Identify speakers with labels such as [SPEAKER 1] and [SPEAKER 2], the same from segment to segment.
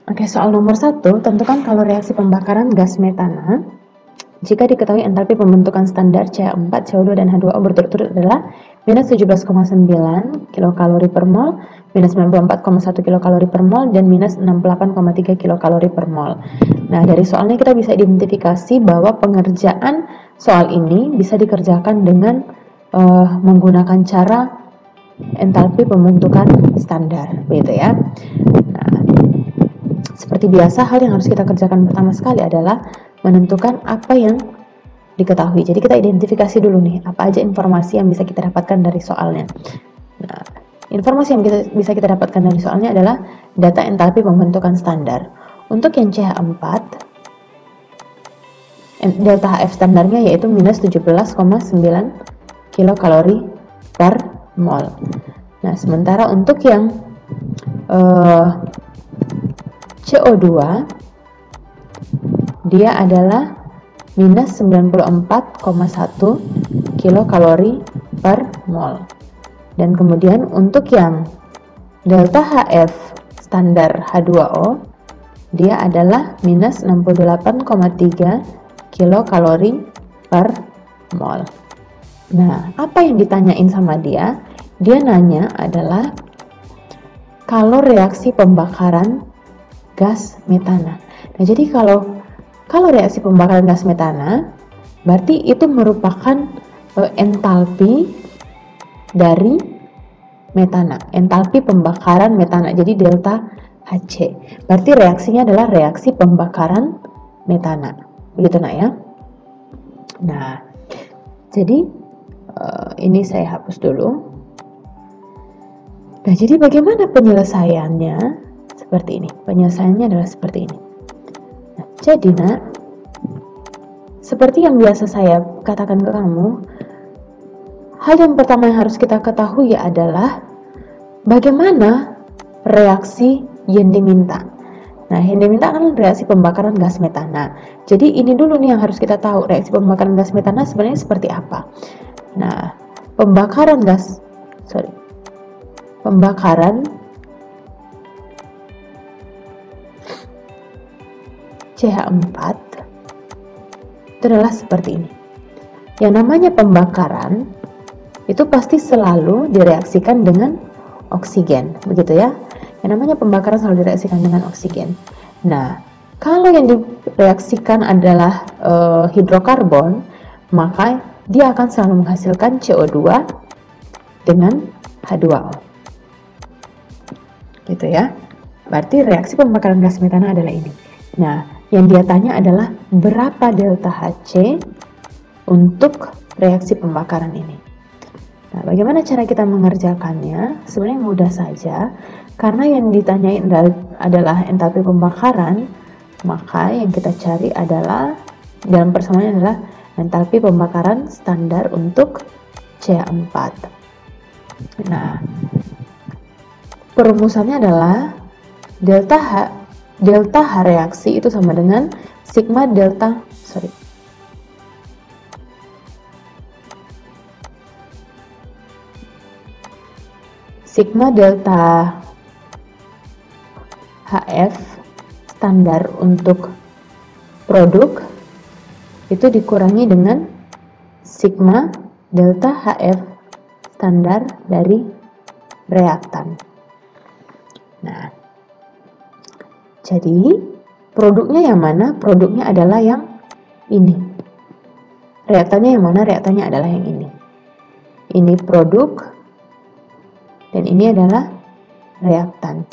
[SPEAKER 1] Oke, soal nomor 1, tentukan kalau reaksi pembakaran gas metana jika diketahui entalpi pembentukan standar CH4, CO2, dan H2O berturut-turut adalah minus 17,9 kilokalori per mol, minus 94,1 kilokalori per mol, dan minus 68,3 kilokalori per mol. Nah, dari soalnya kita bisa identifikasi bahwa pengerjaan soal ini bisa dikerjakan dengan menggunakan cara entalpi pembentukan standar, begitu ya. Nah, seperti biasa, hal yang harus kita kerjakan pertama sekali adalah menentukan apa yang diketahui. Jadi kita identifikasi dulu nih, apa aja informasi yang bisa kita dapatkan dari soalnya. Nah, informasi yang bisa kita dapatkan dari soalnya adalah data entalpi pembentukan standar. Untuk yang CH4, delta HF standarnya yaitu minus 17,9 kilokalori per mol. Nah, sementara untuk yang CO2 dia adalah minus 94,1 kilokalori per mol. Dan kemudian untuk yang delta HF standar H2O dia adalah minus 68,3 kilokalori per mol. Nah, apa yang ditanyain sama dia? Dia nanya adalah kalau reaksi pembakaran gas metana. Nah, jadi kalau reaksi pembakaran gas metana, berarti itu merupakan entalpi dari metana, entalpi pembakaran metana. Jadi delta Hc. Berarti reaksinya adalah reaksi pembakaran metana. Begitu nak ya. Nah, jadi ini saya hapus dulu. Nah, jadi bagaimana penyelesaiannya? Seperti ini. Penyelesaiannya adalah seperti ini. Nah, jadi nak, seperti yang biasa saya katakan ke kamu, hal yang pertama yang harus kita ketahui adalah bagaimana reaksi yang diminta. Nah, yang diminta kan reaksi pembakaran gas metana. Jadi ini dulu nih yang harus kita tahu, reaksi pembakaran gas metana sebenarnya seperti apa. Nah, pembakaran CH4 itu adalah seperti ini. Yang namanya pembakaran itu pasti selalu direaksikan dengan oksigen, begitu ya. Yang namanya pembakaran selalu direaksikan dengan oksigen. Nah, kalau yang direaksikan adalah hidrokarbon, maka dia akan selalu menghasilkan CO2 dengan H2O. Gitu ya. Berarti reaksi pembakaran gas metana adalah ini. Nah, yang dia tanya adalah berapa delta Hc untuk reaksi pembakaran ini. Nah, bagaimana cara kita mengerjakannya? Sebenarnya mudah saja, karena yang ditanyai adalah entalpi pembakaran, maka yang kita cari adalah dalam persamaannya adalah entalpi pembakaran standar untuk CH4. Nah, perumusannya adalah delta H reaksi itu sama dengan sigma delta HF standar untuk produk itu dikurangi dengan sigma delta HF standar dari reaktan. Nah, jadi produknya yang mana? Produknya adalah yang ini. Reaktannya yang mana? Reaktannya adalah yang ini. Ini produk dan ini adalah reaktan.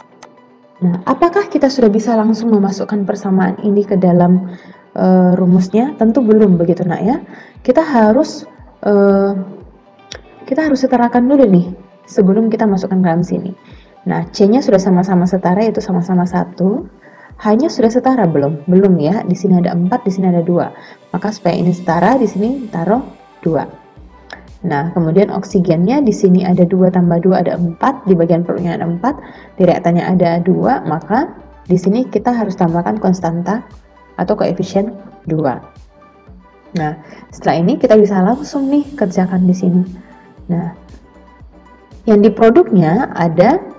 [SPEAKER 1] Nah, apakah kita sudah bisa langsung memasukkan persamaan ini ke dalam rumusnya? Tentu belum, begitu nak ya. Kita harus setarakan dulu nih sebelum kita masukkan ke dalam sini. Nah, C-nya sudah sama-sama setara, yaitu sama-sama 1. Hanya sudah setara belum? Belum ya. Di sini ada 4, di sini ada 2. Maka supaya ini setara, di sini taruh 2. Nah, kemudian oksigennya di sini ada 2 tambah 2 ada 4, di bagian produknya ada 4, di reaktannya ada 2, maka di sini kita harus tambahkan konstanta atau koefisien 2. Nah, setelah ini kita bisa langsung nih kerjakan di sini. Nah, yang di produknya ada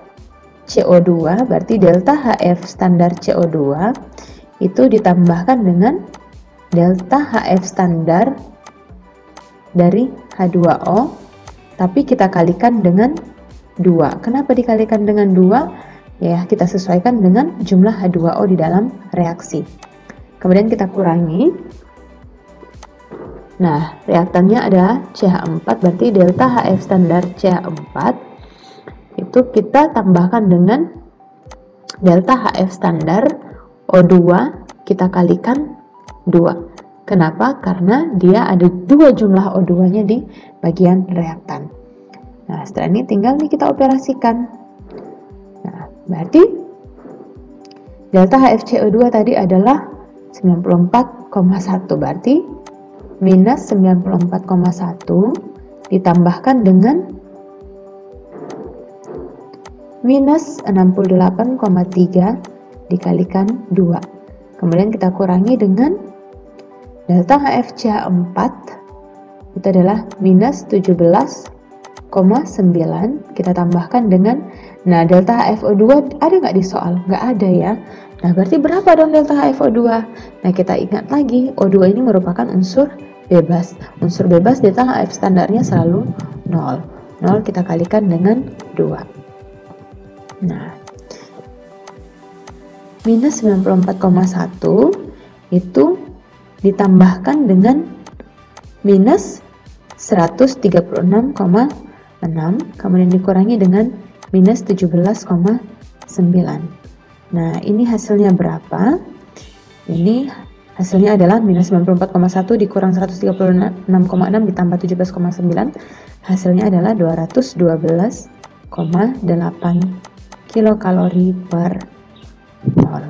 [SPEAKER 1] CO2, berarti delta HF standar CO2 itu ditambahkan dengan delta HF standar dari H2O, tapi kita kalikan dengan 2. Kenapa dikalikan dengan 2? Ya, kita sesuaikan dengan jumlah H2O di dalam reaksi. Kemudian kita kurangi. Nah, reaktannya adalah CH4, berarti delta HF standar CH4 itu kita tambahkan dengan delta HF standar O2, kita kalikan 2. Kenapa? Karena dia ada 2 jumlah O2-nya di bagian reaktan. Nah, setelah ini tinggal nih kita operasikan. Nah, berarti delta HFCO2 tadi adalah 94,1, berarti minus 94,1 ditambahkan dengan minus 68,3 dikalikan 2. Kemudian kita kurangi dengan delta HFCH4 itu adalah minus 17,9. Kita tambahkan dengan, nah delta HFO2 ada nggak di soal? Nggak ada ya. Nah, berarti berapa dong delta HFO2? Nah, kita ingat lagi, O2 ini merupakan unsur bebas. Unsur bebas delta HF standarnya selalu 0. 0 kita kalikan dengan 2. Nah, minus 94,1 itu ditambahkan dengan minus 136,6, kemudian dikurangi dengan minus 17,9. Nah, ini hasilnya berapa? Ini hasilnya adalah minus 94,1 dikurang 136,6 ditambah 17,9. Hasilnya adalah 212,8 kilokalori per mol.